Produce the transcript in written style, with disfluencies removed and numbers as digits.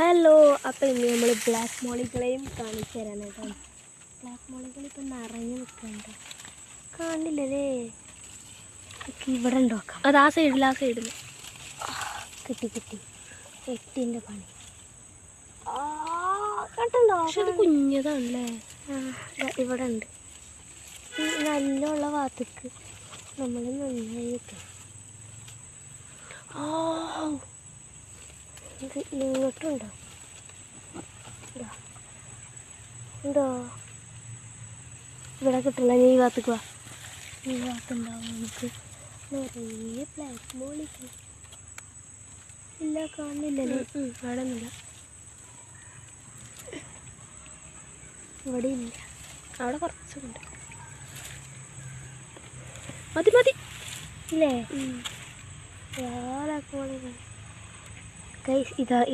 Hello, അപ്പോൾ ഇന്ന് നമ്മൾ ബ്ലാക്ക് മോളികളെയും കാണിച്ചു തരാൻ കേട്ടോ. ബ്ലാക്ക് മോളികൾ ഇപ്പം നിറഞ്ഞു നിൽക്കുന്നുണ്ട്, കാണില്ലല്ലേ? ഇവിടെ ഉണ്ടോ? അത് ആ സൈഡിൽ കിട്ടി എട്ടിൻ്റെ പണി. കണ്ടോ? പക്ഷെ അത് കുഞ്ഞതാണല്ലേ. ഇവിടെ ഉണ്ട്. നല്ലുള്ള ഭാഗത്തേക്ക് നമ്മൾ നന്നായി നിൽക്കണം. ഇങ്ങോട്ടുണ്ടോ? ഉണ്ടോ? ഇവിടെ കിട്ടില്ല. ഈ ഭാഗത്തേക്ക് വാ. ഈ ഭാഗത്തുണ്ടാവും നമുക്ക് നിറയെ ബ്ലാക്ക് മോളിക്ക്. ഇല്ല, കാണുന്നില്ലല്ലേ? അവിടെ ഒന്നുമില്ല. ഇവിടെ ഇല്ല, അവിടെ കുറച്ചുണ്ട്. മതി ഇല്ലേ? ബ്ലാക്ക് മോളികൾ ഇതാ.